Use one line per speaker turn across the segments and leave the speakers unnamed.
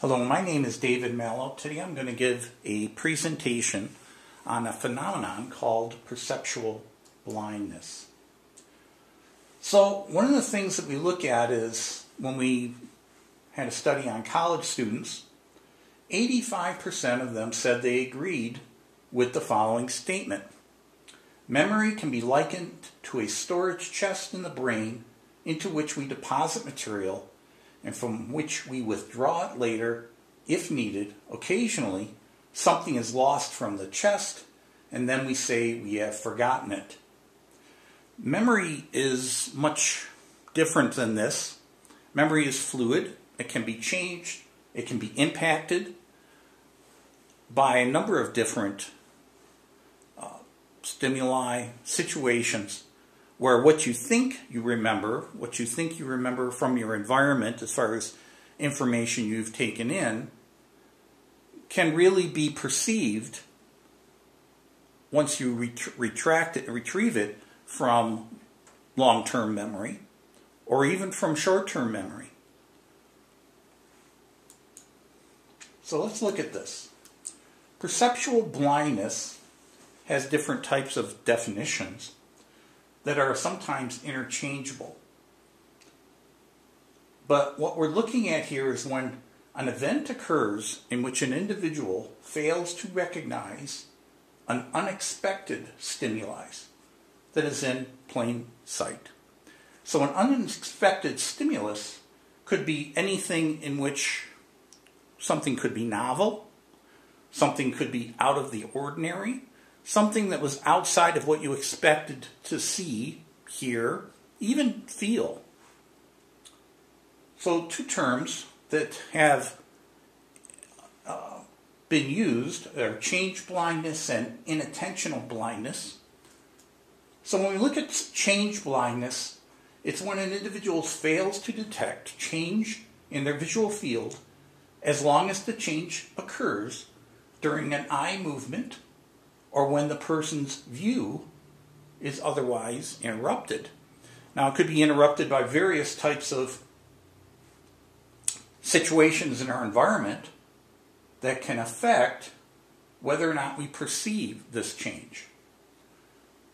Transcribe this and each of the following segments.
Hello, my name is David Mallo. Today I'm going to give a presentation on a phenomenon called perceptual blindness. So one of the things that we look at is when we had a study on college students, 85% of them said they agreed with the following statement. Memory can be likened to a storage chest in the brain into which we deposit material and from which we withdraw it later, if needed. Occasionally, something is lost from the chest, and then we say we have forgotten it. Memory is much different than this. Memory is fluid. It can be changed. It can be impacted by a number of different stimuli, situations, where what you think you remember from your environment as far as information you've taken in, can really be perceived once you retrieve it from long-term memory or even from short-term memory. So let's look at this. Perceptual blindness has different types of definitions that are sometimes interchangeable. But what we're looking at here is when an event occurs in which an individual fails to recognize an unexpected stimuli that is in plain sight. So an unexpected stimulus could be anything in which something could be novel, something could be out of the ordinary, something that was outside of what you expected to see, hear, even feel. So two terms that have been used are change blindness and inattentional blindness. So when we look at change blindness, it's when an individual fails to detect change in their visual field as long as the change occurs during an eye movement or when the person's view is otherwise interrupted. Now, it could be interrupted by various types of situations in our environment that can affect whether or not we perceive this change.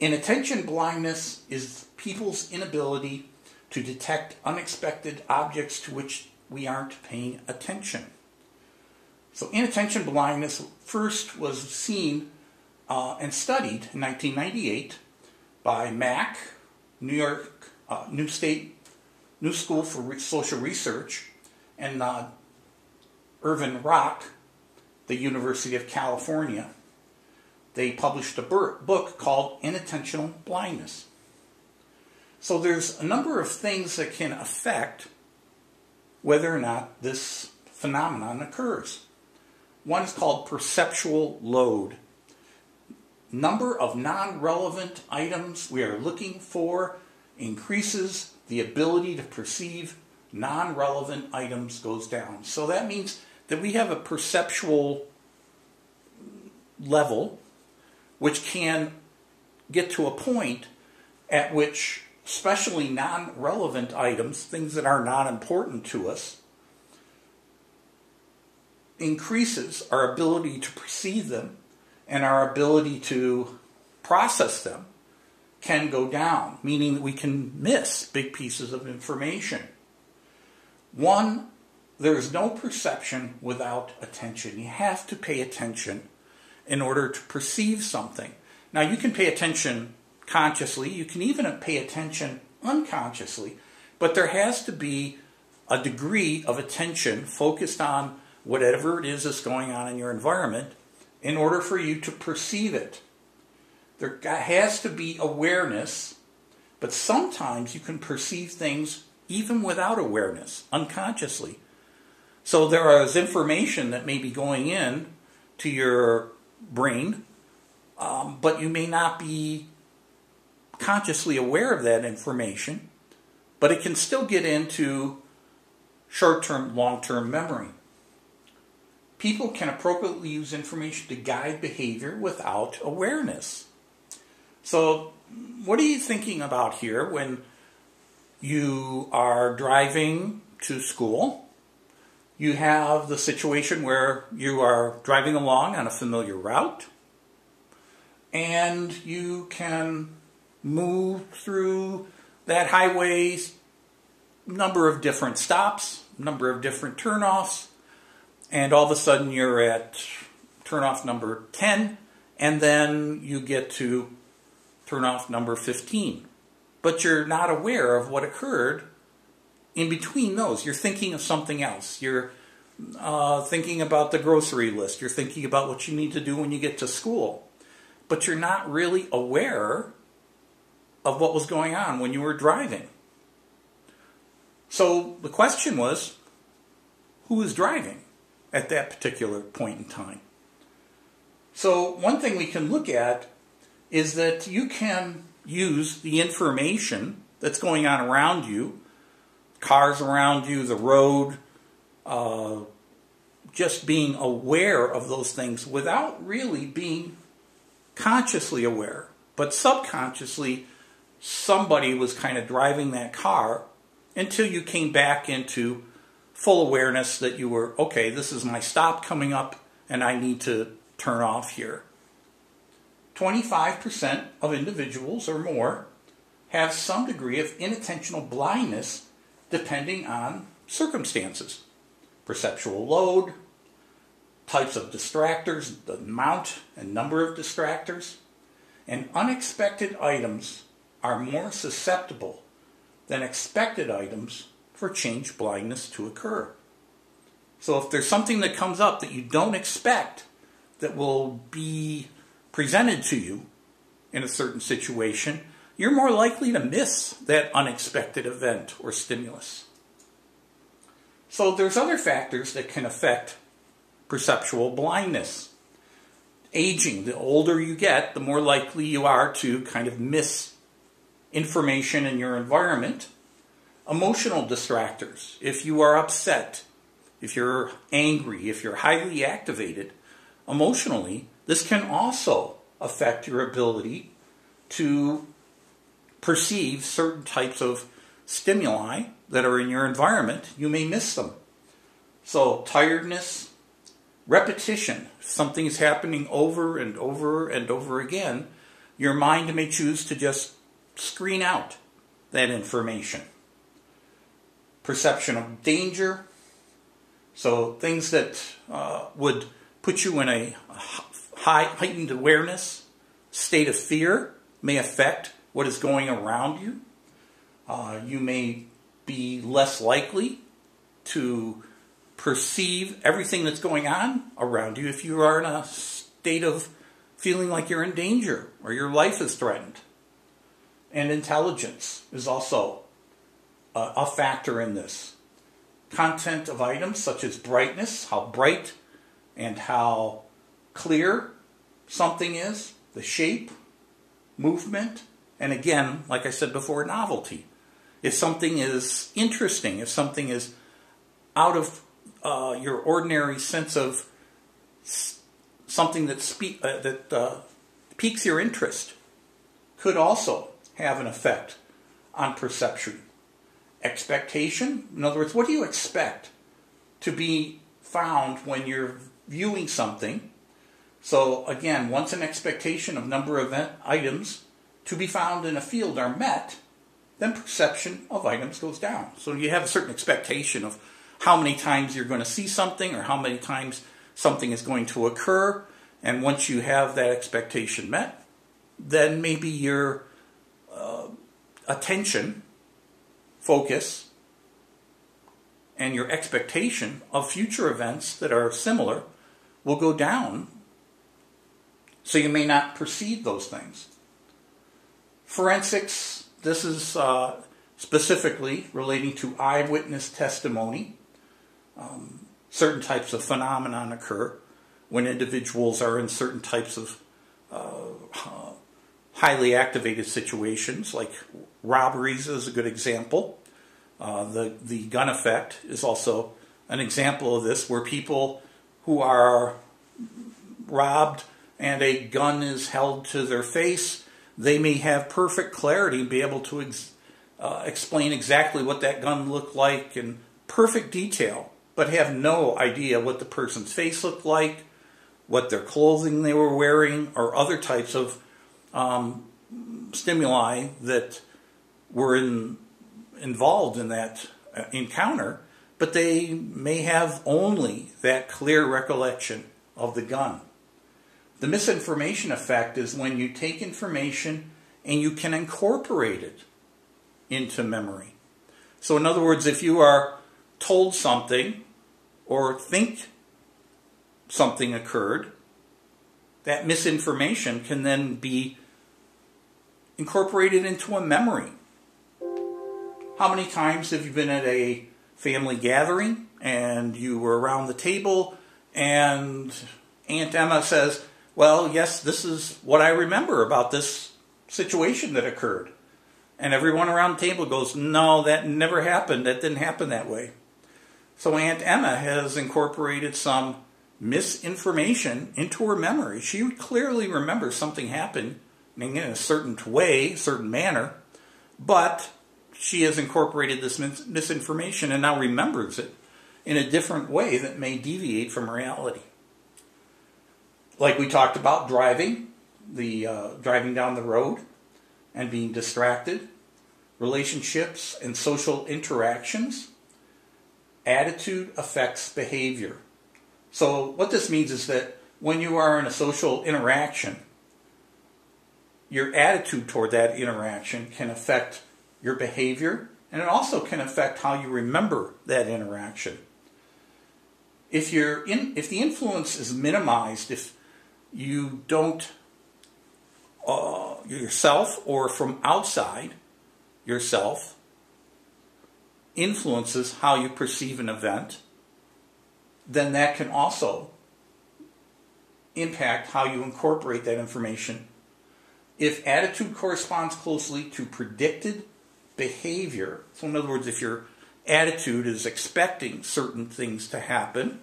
Inattention blindness is people's inability to detect unexpected objects to which we aren't paying attention. So inattention blindness first was seen and studied in 1998 by MAC, New School for Social Research, and Irvin Rock, the University of California. They published a book called Inattentional Blindness. So there's a number of things that can affect whether or not this phenomenon occurs. One is called perceptual load. Number of non-relevant items we are looking for increases. The ability to perceive non-relevant items goes down. So that means that we have a perceptual level which can get to a point at which especially non-relevant items, things that are not important to us, increases our ability to perceive them, and our ability to process them can go down, meaning that we can miss big pieces of information. One, there is no perception without attention. You have to pay attention in order to perceive something. Now, you can pay attention consciously, you can even pay attention unconsciously, but there has to be a degree of attention focused on whatever it is that's going on in your environment in order for you to perceive it. There has to be awareness, but sometimes you can perceive things even without awareness, unconsciously. So there is information that may be going in to your brain, but you may not be consciously aware of that information, but it can still get into short-term, long-term memory. People can appropriately use information to guide behavior without awareness. So what are you thinking about here when you are driving to school? You have the situation where you are driving along on a familiar route, and you can move through that highway's number of different stops, number of different turnoffs, and all of a sudden you're at turnoff number 10, and then you get to turnoff number 15. But you're not aware of what occurred in between those. You're thinking of something else. You're thinking about the grocery list. You're thinking about what you need to do when you get to school. But you're not really aware of what was going on when you were driving. So the question was, who was driving at that particular point in time? So one thing we can look at is that you can use the information that's going on around you, cars around you, the road, just being aware of those things without really being consciously aware. But subconsciously, somebody was kind of driving that car until you came back into full awareness that you were, okay, this is my stop coming up and I need to turn off here. 25% of individuals or more have some degree of inattentional blindness depending on circumstances. Perceptual load, types of distractors, the amount and number of distractors, and unexpected items are more susceptible than expected items for change blindness to occur. So if there's something that comes up that you don't expect that will be presented to you in a certain situation, you're more likely to miss that unexpected event or stimulus. So there's other factors that can affect perceptual blindness. Aging, the older you get, the more likely you are to kind of miss information in your environment. Emotional distractors. If you are upset, if you're angry, if you're highly activated emotionally, this can also affect your ability to perceive certain types of stimuli that are in your environment. You may miss them. So tiredness, repetition, if something is happening over and over and over again, your mind may choose to just screen out that information. Perception of danger, so things that would put you in a heightened awareness, state of fear, may affect what is going around you. You may be less likely to perceive everything that's going on around you if you are in a state of feeling like you're in danger or your life is threatened. And intelligence is also a factor in this. Content of items such as brightness, how bright and how clear something is, the shape, movement, and again, like I said before, novelty. If something is interesting, if something is out of your ordinary sense of something that piques your interest, could also have an effect on perception. Expectation, in other words, what do you expect to be found when you're viewing something? So again, once an expectation of number of items to be found in a field are met, then perception of items goes down. So you have a certain expectation of how many times you're going to see something or how many times something is going to occur. And once you have that expectation met, then maybe your attention, focus, and your expectation of future events that are similar will go down. So you may not perceive those things. Forensics, this is specifically relating to eyewitness testimony. Certain types of phenomenon occur when individuals are in certain types of highly activated situations, like robberies is a good example. The gun effect is also an example of this, where people who are robbed and a gun is held to their face, they may have perfect clarity and be able to explain exactly what that gun looked like in perfect detail. but have no idea what the person's face looked like, what their clothing they were wearing, or other types of stimuli that were involved in that encounter, but they may have only that clear recollection of the gun. The misinformation effect is when you take information and you can incorporate it into memory. So in other words, if you are told something or think something occurred, that misinformation can then be incorporated into a memory. How many times have you been at a family gathering and you were around the table and Aunt Emma says, well, yes, this is what I remember about this situation that occurred. And everyone around the table goes, no, that never happened. That didn't happen that way. So Aunt Emma has incorporated some misinformation into her memory. She clearly remembers something happened in a certain way, certain manner, but she has incorporated this misinformation and now remembers it in a different way that may deviate from reality. Like we talked about driving down the road and being distracted, relationships and social interactions. Attitude affects behavior. So what this means is that when you are in a social interaction, your attitude toward that interaction can affect your behavior, and it also can affect how you remember that interaction. If the influence is minimized, if you don't yourself or from outside yourself influences how you perceive an event, then that can also impact how you incorporate that information. If attitude corresponds closely to predicted behavior, so in other words, if your attitude is expecting certain things to happen,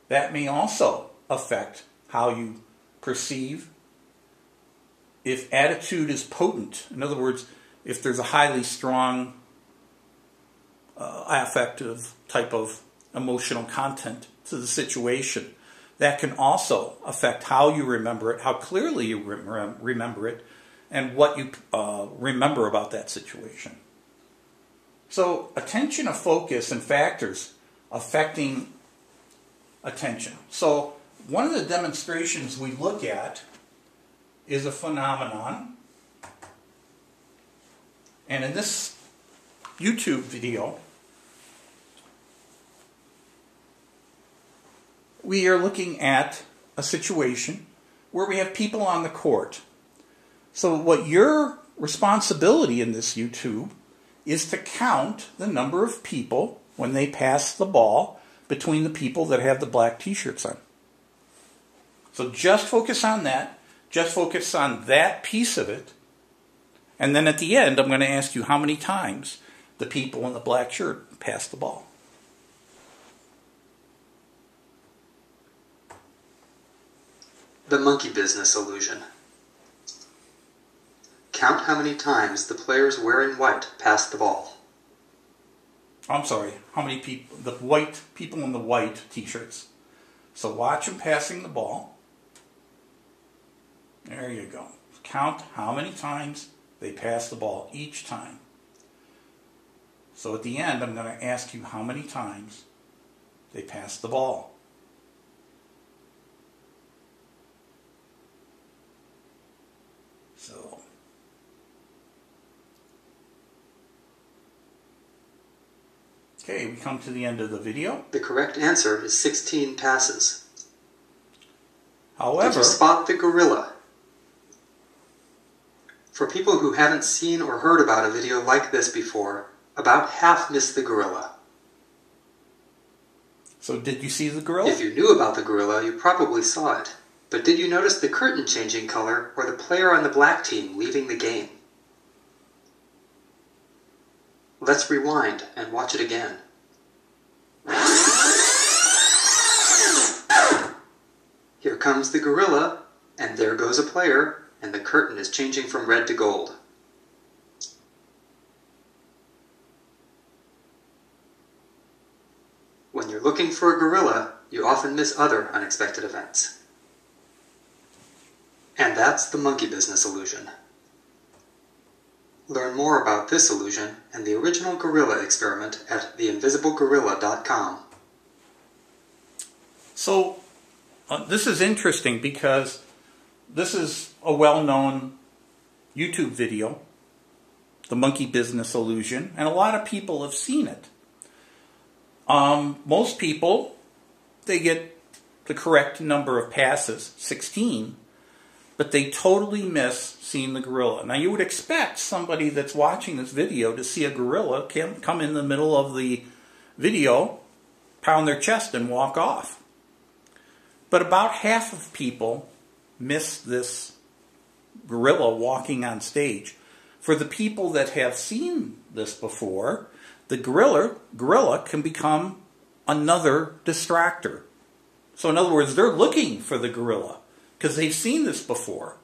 that may also affect how you perceive. If attitude is potent, in other words, if there's a highly strong affective type of emotional content to the situation, that can also affect how you remember it, how clearly you remember it, and what you remember about that situation. So attention of focus and factors affecting attention. So one of the demonstrations we look at is a phenomenon. And in this YouTube video, we are looking at a situation where we have people on the court. So what your responsibility in this YouTube is to count the number of people when they pass the ball between the people that have the black t-shirts on. So just focus on that. Just focus on that piece of it. And then at the end, I'm going to ask you how many times the people in the black shirt pass the ball.
The monkey business illusion. Count how many times the players wearing white pass the ball.
I'm sorry, how many people, the white people in the white t-shirts. So watch them passing the ball. There you go. Count how many times they pass the ball each time. So at the end, I'm going to ask you how many times they pass the ball. So, okay, we come to the end of the video.
The correct answer is 16 passes.
However,
did you spot the gorilla? For people who haven't seen or heard about a video like this before, about half missed the gorilla.
So did you see the gorilla?
If you knew about the gorilla, you probably saw it. But did you notice the curtain changing color or the player on the black team leaving the game? Let's rewind and watch it again. Here comes the gorilla, and there goes a player, and the curtain is changing from red to gold. When When you're looking for a gorilla, you often miss other unexpected events. And that's the monkey business illusion. Learn more about this illusion and the original gorilla experiment at theinvisiblegorilla.com.
So, this is interesting because this is a well-known YouTube video, the monkey business illusion, and a lot of people have seen it. Most people, they get the correct number of passes, 16, but they totally miss seeing the gorilla. Now, you would expect somebody that's watching this video to see a gorilla come in the middle of the video, pound their chest, and walk off. But about half of people miss this gorilla walking on stage. For the people that have seen this before, the gorilla can become another distractor. So in other words, they're looking for the gorilla because they've seen this before.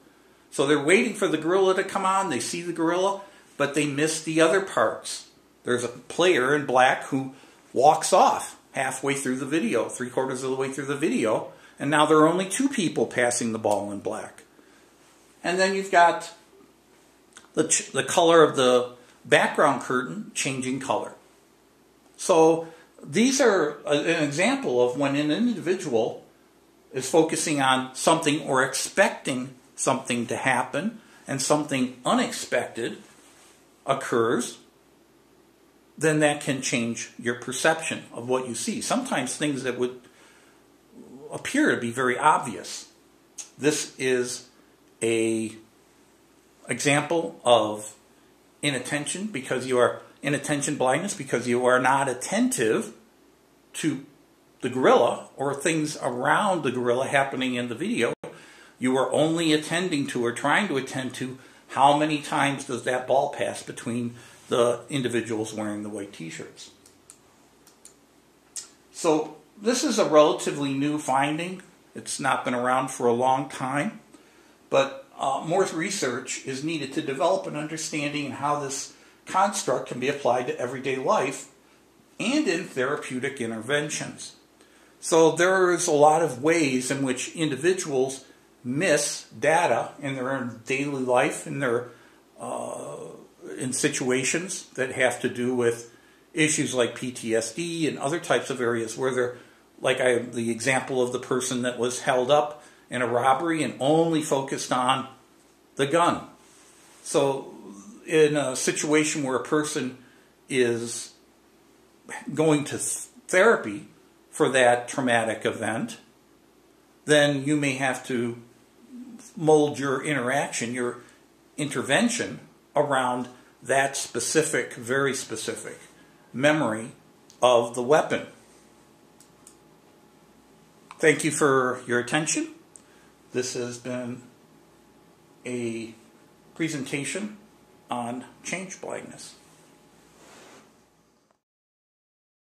So they're waiting for the gorilla to come on. They see the gorilla, but they miss the other parts. There's a player in black who walks off halfway through the video, 3/4 of the way through the video, and now there are only 2 people passing the ball in black. And then you've got the color of the background curtain changing color. So these are an example of when an individual is focusing on something or expecting something to happen and something unexpected occurs, then that can change your perception of what you see. Sometimes things that would appear to be very obvious. This is an example of inattention because you are inattention blindness because you are not attentive to the gorilla or things around the gorilla happening in the video. You are only attending to or trying to attend to how many times does that ball pass between the individuals wearing the white t-shirts. So this is a relatively new finding. It's not been around for a long time, but more research is needed to develop an understanding of how this construct can be applied to everyday life and in therapeutic interventions. So there's a lot of ways in which individuals miss data in their daily life, in their in situations that have to do with issues like PTSD and other types of areas where they're, like the example of the person that was held up in a robbery and only focused on the gun. So in a situation where a person is going to therapy for that traumatic event, then you may have to mold your interaction, your intervention around that specific, very specific memory of the weapon. Thank you for your attention. This has been a presentation on change blindness.